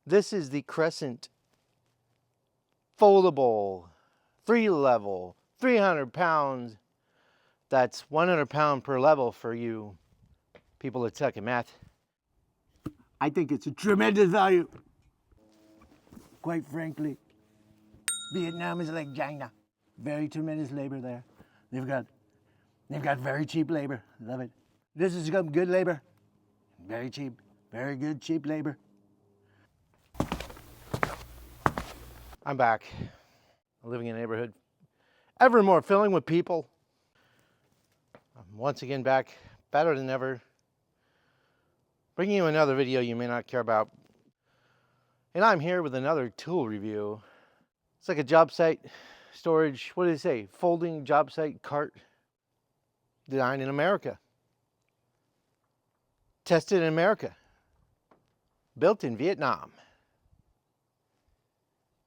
This is the Crescent foldable, 3-level, 300 pounds. That's 100 pound per level for you people that suck at math. I think it's a tremendous value. Quite frankly, Vietnam is like China. Very tremendous labor there. They've got very cheap labor. Love it. This is some good labor. Very cheap. Very good cheap labor. I'm back. I'm living in a neighborhood ever more filling with people. I'm once again back, better than ever, bringing you another video you may not care about. And I'm here with another tool review. It's like a job site storage, what did it say? Folding job site cart designed in America. Tested in America. Built in Vietnam.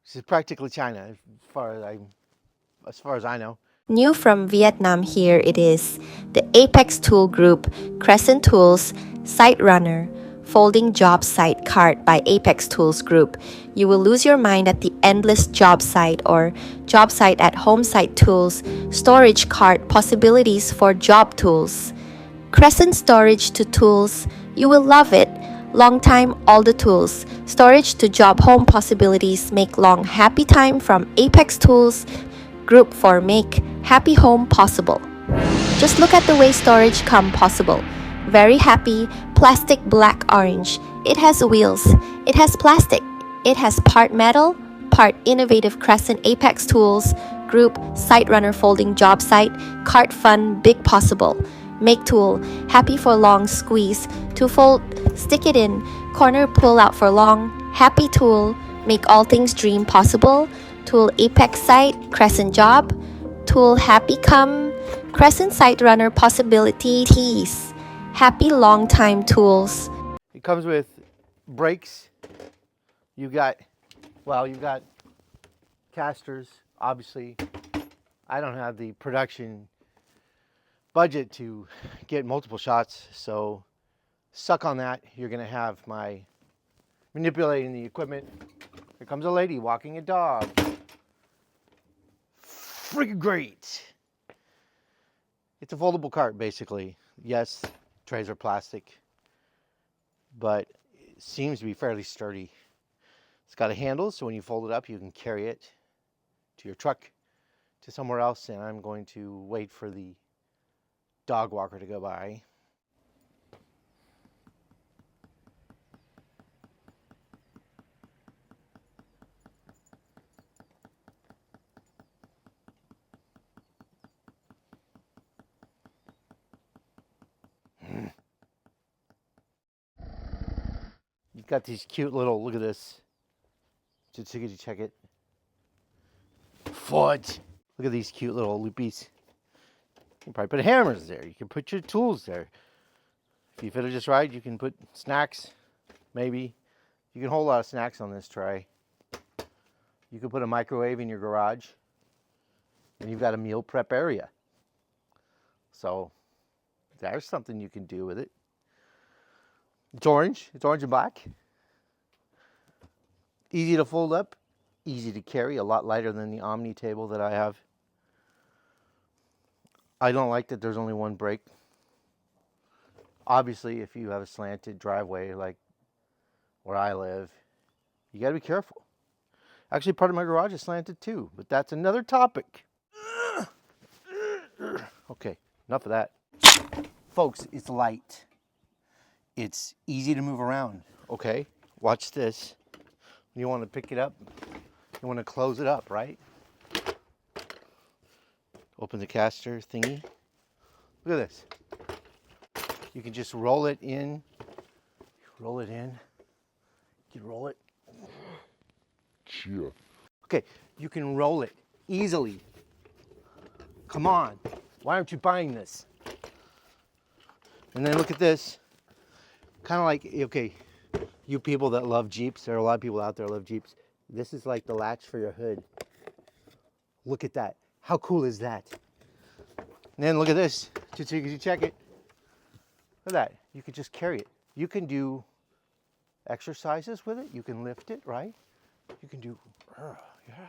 This is practically China as far as I know. New from Vietnam here it is, the Apex Tool Group Crescent Tools Site Runner Folding Job Site Cart by Apex Tools Group. You will lose your mind at the endless job site or job site at home site tools, storage cart possibilities for job tools. Crescent storage to tools, you will love it. Long time, all the tools. Storage to job home possibilities make long happy time from Apex Tools Group for make happy home possible. Just look at the way storage come possible. Very happy, plastic black orange. It has wheels. It has plastic. It has part metal, part innovative Crescent Apex Tools Group Site Runner Folding Job Site Cart Fun Big Possible. Make tool, happy for long squeeze, to fold, stick it in, corner pull out for long, happy tool, make all things dream possible, tool Apex Site, Crescent Job, tool Happy Come, Crescent Site Runner Possibilities, happy long time tools. It comes with brakes. You've got casters, obviously. I don't have the production budget to get multiple shots, so suck on that. You're gonna have my manipulating the equipment. Here comes a lady walking a dog. Freaking great. It's a foldable cart, basically. Yes, trays are plastic, but it seems to be fairly sturdy. It's got a handle, so when you fold it up, you can carry it to your truck, to somewhere else, and I'm going to wait for the dog walker to go by. You've got these cute little, look at this. Just so you can check it. Foot. Look at these cute little loopies. You can probably put hammers there. You can put your tools there. If you fit it just right, you can put snacks, maybe. You can hold a lot of snacks on this tray. You can put a microwave in your garage, and you've got a meal prep area. So there's something you can do with it. It's orange and black. Easy to fold up, easy to carry, a lot lighter than the Omni table that I have. I don't like that there's only one brake. Obviously, if you have a slanted driveway like where I live, you gotta be careful. Actually, part of my garage is slanted too, but that's another topic. Okay, enough of that. Folks, it's light. It's easy to move around. Okay, watch this. You want to pick it up, you want to close it up, right? Open the caster thingy. Look at this. You can just roll it in. Roll it in. You can roll it. Sure. Okay, you can roll it easily. Come on. Why aren't you buying this? And then look at this. Kind of like, okay, you people that love Jeeps, there are a lot of people out there that love Jeeps. This is like the latch for your hood. Look at that. How cool is that? And then look at this. Just so you can check it. Look at that. You can just carry it. You can do exercises with it. You can lift it, right? You can do, yeah.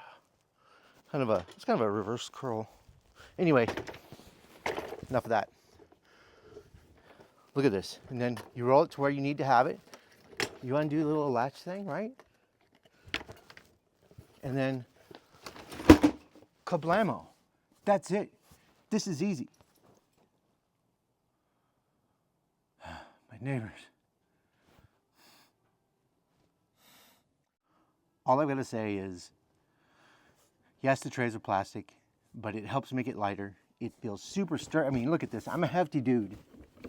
It's kind of a reverse curl. Anyway, enough of that. Look at this. And then you roll it to where you need to have it. You undo the little latch thing, right? And then, kablamo. That's it. This is easy. My neighbors. All I've got to say is, yes, the trays are plastic, but it helps make it lighter. It feels super sturdy. I mean, look at this. I'm a hefty dude.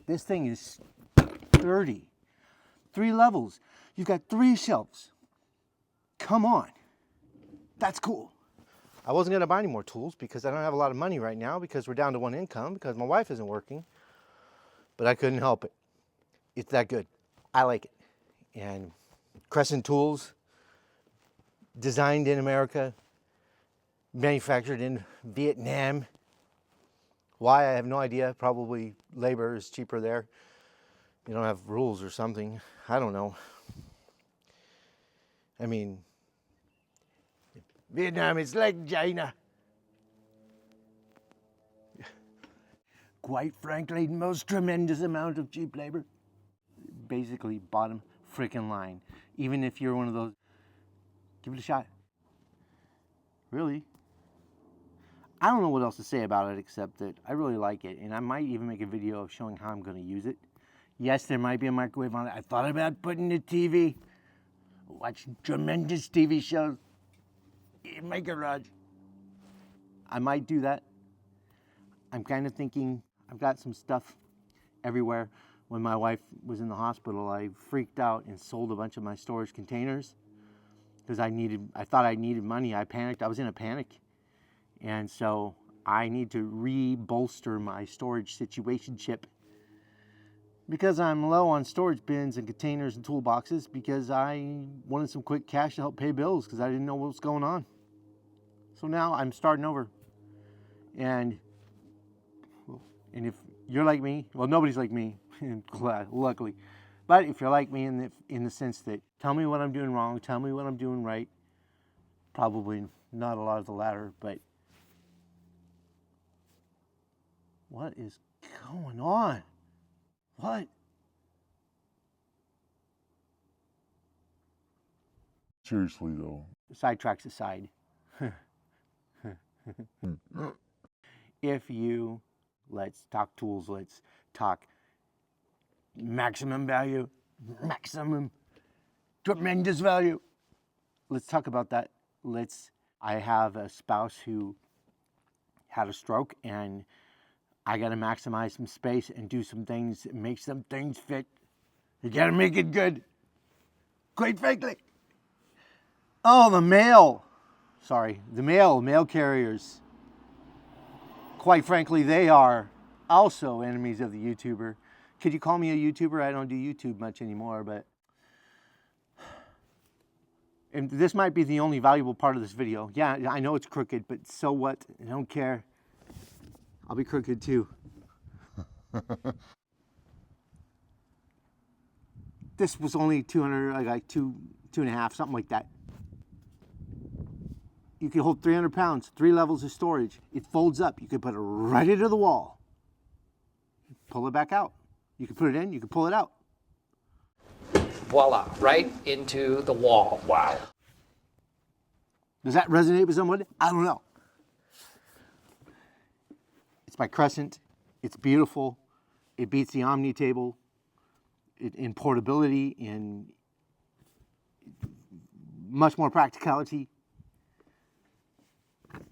This thing is sturdy. 3 levels. You've got 3 shelves. Come on. That's cool. I wasn't going to buy any more tools because I don't have a lot of money right now because we're down to 1 income because my wife isn't working. But I couldn't help it. It's that good. I like it. And Crescent Tools, designed in America, manufactured in Vietnam. Why, I have no idea. Probably labor is cheaper there. You don't have rules or something. I don't know. I mean, Vietnam is like China. Quite frankly, most tremendous amount of cheap labor. Basically, bottom freaking line. Even if you're one of those, give it a shot. Really? I don't know what else to say about it except that I really like it, and I might even make a video of showing how I'm going to use it. Yes, there might be a microwave on it. I thought about putting the TV, watching tremendous TV shows in my garage. I might do that. I'm kind of thinking, I've got some stuff everywhere. When my wife was in the hospital, I freaked out and sold a bunch of my storage containers because I thought I needed money. I panicked. I was in a panic. And so I need to re-bolster my storage situation chip because I'm low on storage bins and containers and toolboxes because I wanted some quick cash to help pay bills because I didn't know what was going on. So now I'm starting over. And if you're like me, well, nobody's like me, luckily. But if you're like me in the sense that tell me what I'm doing wrong, tell me what I'm doing right, probably not a lot of the latter, but what is going on? What? Seriously though. Sidetracks aside. Let's talk tools, let's talk maximum value, maximum, tremendous value. Let's talk about that. I have a spouse who had a stroke and I got to maximize some space and do some things, make some things fit. You got to make it good. Quite frankly. Oh, the mail carriers. Quite frankly, they are also enemies of the YouTuber. Could you call me a YouTuber? I don't do YouTube much anymore, but and this might be the only valuable part of this video. Yeah, I know it's crooked, but so what? I don't care. I'll be crooked too. This was only 200, like two and a half, something like that. You can hold 300 pounds, 3 levels of storage. It folds up. You can put it right into the wall. Pull it back out. You can put it in, you can pull it out. Voila, right into the wall. Wow. Does that resonate with someone? I don't know. It's by Crescent. It's beautiful. It beats the Omni table in portability, in much more practicality.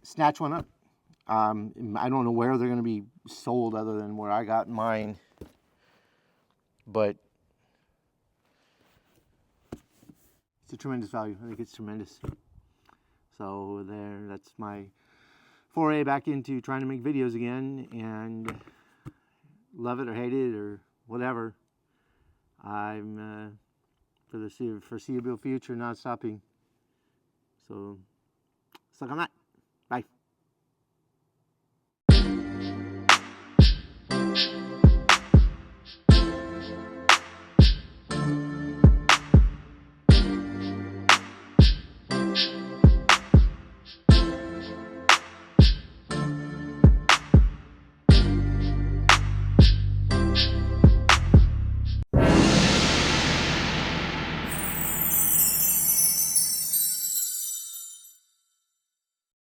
Snatch one up. I don't know where they're going to be sold other than where I got mine, but it's a tremendous value. I think it's tremendous. So that's my foray back into trying to make videos again, and love it or hate it or whatever, I'm for the foreseeable future not stopping. So suck on that. Bye.